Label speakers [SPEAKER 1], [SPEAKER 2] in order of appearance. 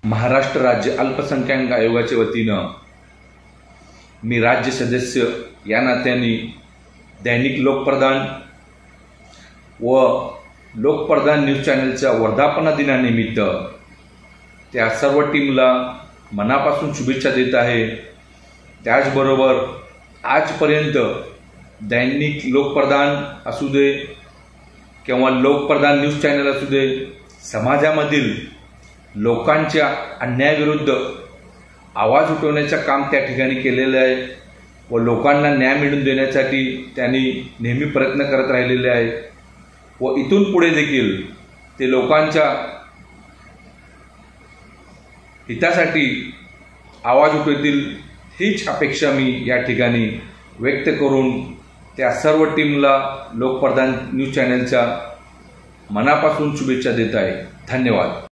[SPEAKER 1] महाराष्ट्र राज्य अल्पसंख्याक आयोगाच्या वतीनं मी राज्य सदस्य या नात्याने दैनिक लोकप्रधान व लोकप्रधान न्यूज चॅनलच्या वर्धापन दिनानिमित्त त्या सर्व टीमला मनापासून शुभेच्छा देत आहे। त्याचबरोबर आजपर्यंत दैनिक लोकप्रधान असू दे किंवा लोकप्रधान न्यूज चॅनल असू दे, समाजामधील लोकांच्या अन्यायाविरुद्ध आवाज उठवण्याचं काम त्या ठिकाणी केलेलं आहे व लोकांना न्याय मिळवून देण्यासाठी त्यांनी नेहमी प्रयत्न करत राहिलेले आहे व इथून पुढे देखील ते लोकांच्या हितासाठी आवाज उठवतील हीच अपेक्षा मी या ठिकाणी व्यक्त करून त्या सर्व टीमला लोकप्रधान न्यूज चॅनलच्या मनापासून शुभेच्छा देत आहे। धन्यवाद।